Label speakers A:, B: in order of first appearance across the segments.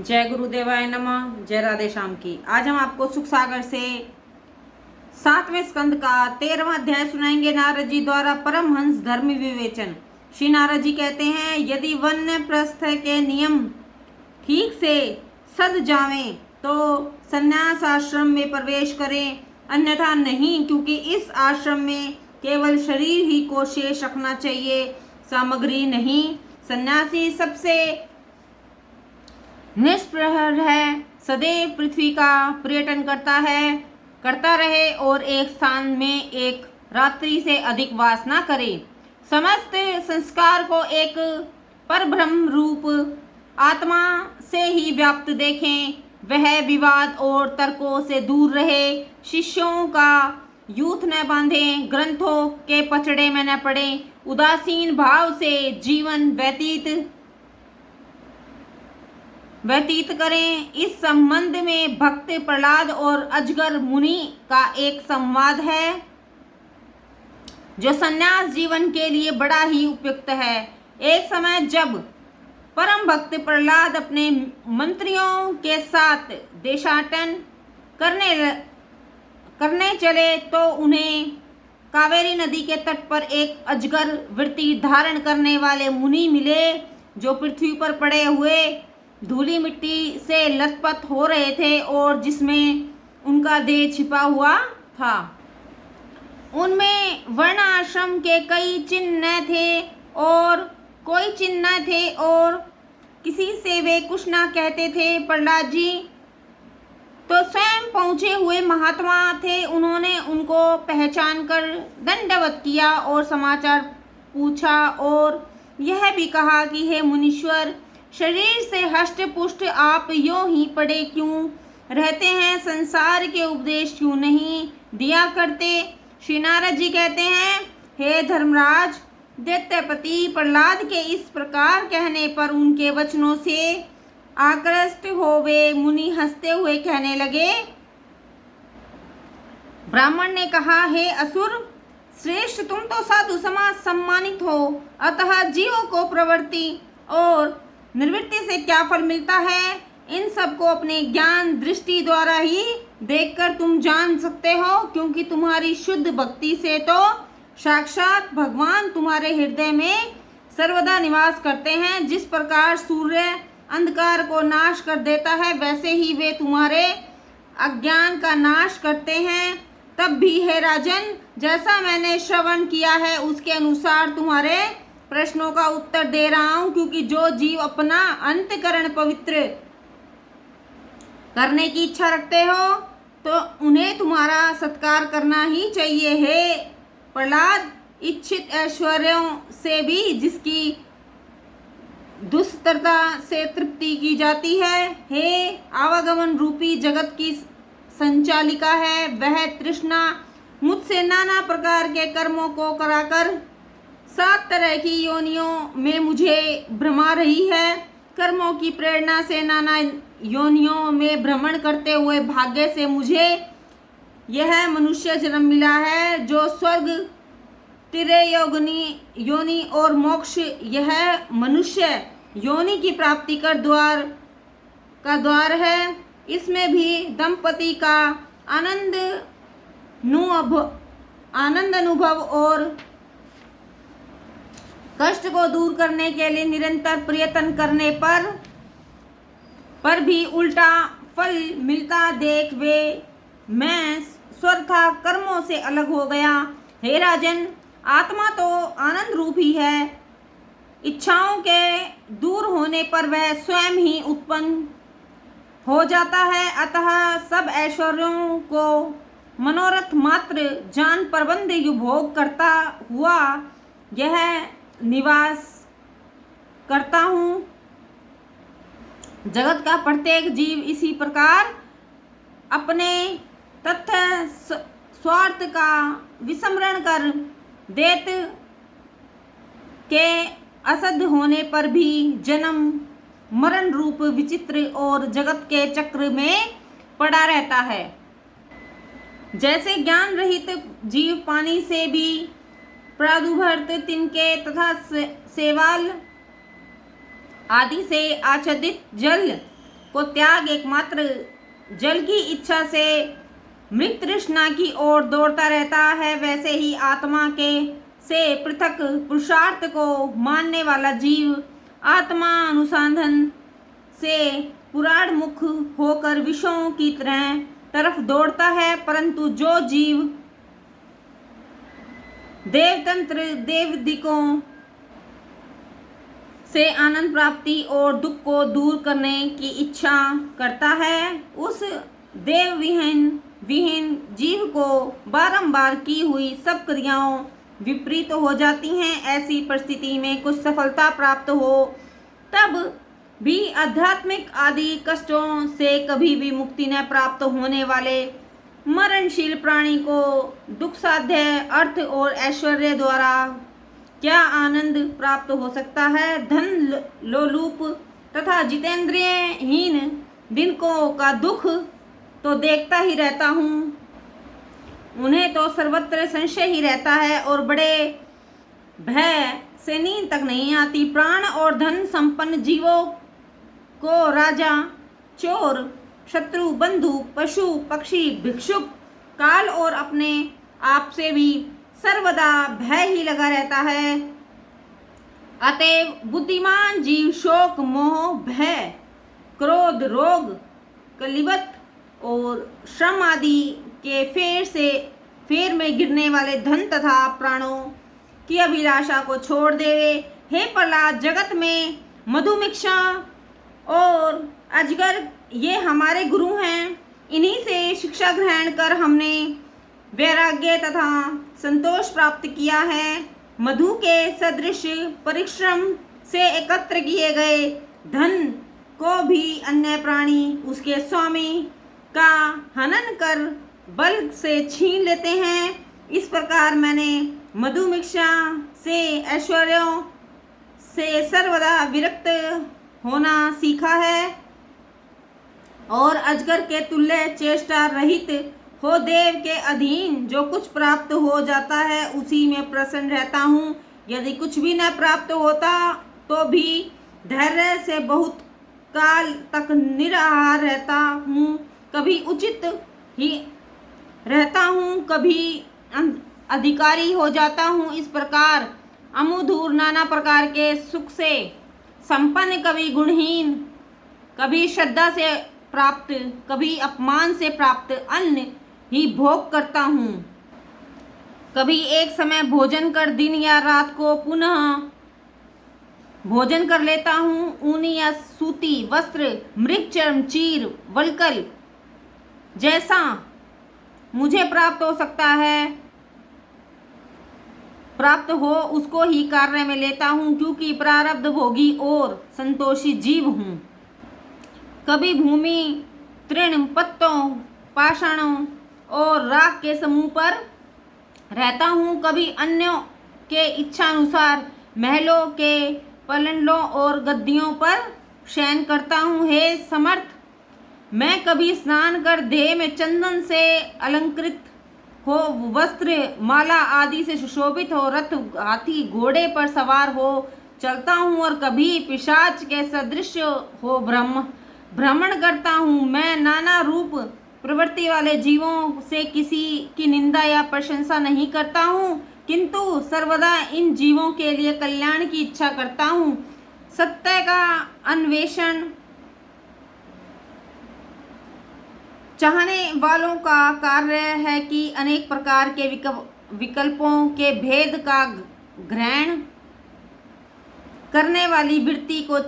A: जय गुरुदेवाय नमः। जय राधे श्याम की। आज हम आपको सुख सागर से 7वें स्कंद का 13वां अध्याय सुनाएंगे नारद जी द्वारा परमहंस धर्म विवेचन। श्री नारद जी कहते हैं, यदि वन्य प्रस्थ के नियम ठीक से सद जावें तो संन्यास आश्रम में प्रवेश करें, अन्यथा नहीं, क्योंकि इस आश्रम में केवल शरीर ही को शेष रखना चाहिए, सामग्री नहीं। सन्यासी सबसे निष्प्रह है, सदैव पृथ्वी का पर्यटन करता रहे और एक स्थान में एक रात्रि से अधिक वास न करे। समस्त संस्कार को एक परब्रह्म रूप आत्मा से ही व्याप्त देखें, वह विवाद और तर्कों से दूर रहे, शिष्यों का यूथ न बांधें, ग्रंथों के पचड़े में न पड़े, उदासीन भाव से जीवन व्यतीत करें। इस संबंध में भक्त प्रहलाद और अजगर मुनि का एक संवाद है जो सन्यास जीवन के लिए बड़ा ही उपयुक्त है। एक समय जब परम भक्त प्रहलाद अपने मंत्रियों के साथ देशाटन करने चले तो उन्हें कावेरी नदी के तट पर एक अजगर वृत्ति धारण करने वाले मुनि मिले, जो पृथ्वी पर पड़े हुए धूली मिट्टी से लथपथ हो रहे थे और जिसमें उनका देह छिपा हुआ था। उनमें वर्ण आश्रम के कई चिन्ह न थे और कोई चिन्ह न थे और किसी से वे कुछ न कहते थे। प्रहलाद जी तो स्वयं पहुँचे हुए महात्मा थे। उन्होंने उनको पहचान कर दंडवत किया और समाचार पूछा और यह भी कहा कि हे मुनीश्वर, शरीर से हष्ट पुष्ट आप यूं ही पड़े क्यों रहते हैं, संसार के उपदेश क्यों नहीं दिया करते। श्री नारद जी कहते हैं, हे धर्मराज, दैत्यपति प्रहलाद के इस प्रकार कहने पर उनके वचनों से आकृष्ट हो वे मुनि हंसते हुए कहने लगे। ब्राह्मण ने कहा, हे असुर श्रेष्ठ, तुम तो साधु समाज सम्मानित हो, अतः जीवों को प्रवृत्ति और निवृत्ति से क्या फल मिलता है, इन सब को अपने ज्ञान दृष्टि द्वारा ही देखकर तुम जान सकते हो, क्योंकि तुम्हारी शुद्ध भक्ति से तो साक्षात भगवान तुम्हारे हृदय में सर्वदा निवास करते हैं। जिस प्रकार सूर्य अंधकार को नाश कर देता है, वैसे ही वे तुम्हारे अज्ञान का नाश करते हैं। तब भी हे राजन, जैसा मैंने श्रवण किया है उसके अनुसार तुम्हारे प्रश्नों का उत्तर दे रहा हूं, क्योंकि जो जीव अपना अंतःकरण पवित्र करने की इच्छा रखते हो तो उन्हें तुम्हारा सत्कार करना ही चाहिए। हे प्रहलाद, इच्छित ऐश्वर्यों से भी जिसकी दुष्टता से तृप्ति की जाती है, हे आवागमन रूपी जगत की संचालिका है, वह तृष्णा मुझसे नाना प्रकार के कर्मों को कराकर 7 तरह की योनियों में मुझे भ्रमा रही है। कर्मों की प्रेरणा से नाना योनियों में भ्रमण करते हुए भाग्य से मुझे यह मनुष्य जन्म मिला है, जो स्वर्ग तिरय योनि और मोक्ष यह मनुष्य योनि की प्राप्ति का द्वार है। इसमें भी दंपति का आनंद अनुभव और कष्ट को दूर करने के लिए निरंतर प्रयत्न करने पर भी उल्टा फल मिलता देख वे मैं स्वतः कर्मों से अलग हो गया। हे राजन, आत्मा तो आनंद रूप ही है, इच्छाओं के दूर होने पर वह स्वयं ही उत्पन्न हो जाता है। अतः सब ऐश्वर्यों को मनोरथ मात्र जान प्रबंध उपभोग करता हुआ यह निवास करता हूँ। जगत का प्रत्येक जीव इसी प्रकार अपने तथ्य स्वार्थ का विस्मरण कर देत के असद होने पर भी जन्म मरण रूप विचित्र और जगत के चक्र में पड़ा रहता है। जैसे ज्ञान रहित जीव पानी से भी प्रादुर्भूत तिनके तथा सेवाल आदि से आच्छादित जल को त्याग एकमात्र जल की इच्छा से मृत तृष्णा की ओर दौड़ता रहता है, वैसे ही आत्मा के से पृथक पुरुषार्थ को मानने वाला जीव आत्मा अनुसंधान से पुराणमुख होकर विषयों की तरफ दौड़ता है। परंतु जो जीव देवतंत्र देवदिकों से आनंद प्राप्ति और दुख को दूर करने की इच्छा करता है, उस देव विहीन जीव को बारंबार की हुई सब क्रियाओं विपरीत हो जाती हैं। ऐसी परिस्थिति में कुछ सफलता प्राप्त हो तब भी आध्यात्मिक आदि कष्टों से कभी भी मुक्ति न प्राप्त होने वाले मरणशील प्राणी को दुख साध्य अर्थ और ऐश्वर्य द्वारा क्या आनंद प्राप्त हो सकता है। धन लोलुप तथा जितेंद्रियहीन दिनकों का दुख तो देखता ही रहता हूँ, उन्हें तो सर्वत्र संशय ही रहता है और बड़े भय से नींद तक नहीं आती। प्राण और धन संपन्न जीवों को राजा, चोर, शत्रु, बंधु, पशु, पक्षी, भिक्षुक, काल और अपने आप से भी सर्वदा भय ही लगा रहता है। अतएव बुद्धिमान जीव शोक, मोह, भय, क्रोध, रोग, कलिवत और श्रम आदि के फेर में गिरने वाले धन तथा प्राणों की अभिलाषा को छोड़ देवे। हे प्रहलाद, जगत में मधुमिक्षा और अजगर ये हमारे गुरु हैं। इन्हीं से शिक्षा ग्रहण कर हमने वैराग्य तथा संतोष प्राप्त किया है। मधु के सदृश परिश्रम से एकत्र किए गए धन को भी अन्य प्राणी उसके स्वामी का हनन कर बल से छीन लेते हैं। इस प्रकार मैंने मधुमिक्षा से ऐश्वर्यों से सर्वदा विरक्त होना सीखा है और अजगर के तुल्य चेष्टा रहित हो देव के अधीन जो कुछ प्राप्त हो जाता है उसी में प्रसन्न रहता हूँ। यदि कुछ भी न प्राप्त होता तो भी धैर्य से बहुत काल तक निराहार रहता हूँ, कभी उचित ही रहता हूँ, कभी अधिकारी हो जाता हूँ। इस प्रकार अमूधूर नाना प्रकार के सुख से संपन्न, कभी गुणहीन, कभी श्रद्धा से प्राप्त, कभी अपमान से प्राप्त अन्न ही भोग करता हूँ। कभी एक समय भोजन कर दिन या रात को पुनः भोजन कर लेता हूँ। ऊनी या सूती वस्त्र, मृग चर्म, चीर, वल्कल जैसा मुझे प्राप्त हो सकता है, प्राप्त हो उसको ही कार्य में लेता हूँ, क्योंकि प्रारब्ध भोगी और संतोषी जीव हूँ। कभी भूमि, तृण, पत्तों, पाषाणों और राख के समूह पर रहता हूँ, कभी अन्यों के इच्छानुसार महलों के पलंडों और गद्दियों पर शयन करता हूँ। हे समर्थ, मैं कभी स्नान कर देह में चंदन से अलंकृत हो, वस्त्र माला आदि से सुशोभित हो, रथ, हाथी, घोड़े पर सवार हो चलता हूँ और कभी पिशाच के सदृश हो भ्रमण करता हूँ। मैं नाना रूप प्रवृत्ति वाले जीवों से किसी की निंदा या प्रशंसा नहीं करता हूँ, किंतु सर्वदा इन जीवों के लिए कल्याण की इच्छा करता हूँ। सत्य का अन्वेषण चाहने वालों का कार्य है कि अनेक प्रकार के विकल्पों के भेद का ग्रहण करने वाली वृत्ति को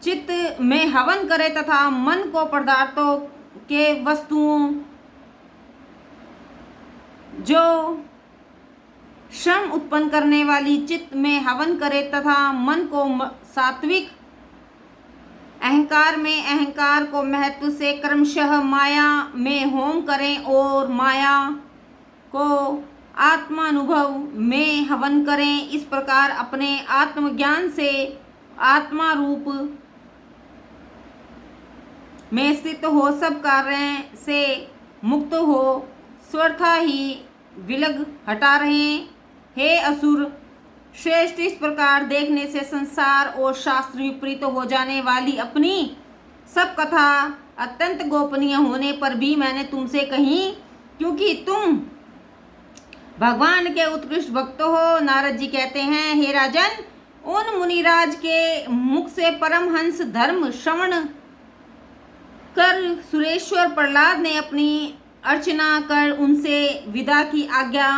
A: चित्त में हवन करे तथा मन को पदार्थों के वस्तुओं जो श्रम उत्पन्न करने वाली चित्त में हवन करे तथा मन को सात्विक अहंकार में अहंकार को महत्व से क्रमशः माया में होम करें और माया को आत्मानुभव में हवन करें। इस प्रकार अपने आत्मज्ञान से आत्मा रूप में स्थित हो सब कार्य से मुक्त हो स्वतः ही विलग हटा रहे। हे असुर श्रेष्ठ, इस प्रकार देखने से संसार और शास्त्र विपरीत हो जाने वाली अपनी सब कथा अत्यंत गोपनीय होने पर भी मैंने तुमसे कही, क्योंकि तुम भगवान के उत्कृष्ट भक्त हो। नारद जी कहते हैं, हे राजन, उन मुनिराज के मुख से परमहंस धर्म श्रवण कर सुरेश्वर प्रहलाद ने अपनी अर्चना कर उनसे विदा की आज्ञा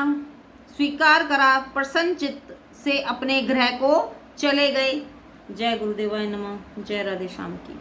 A: स्वीकार करा, प्रसन्न चित्त से अपने गृह को चले गए। जय गुरुदेवाय नमः। जय राधे श्याम की।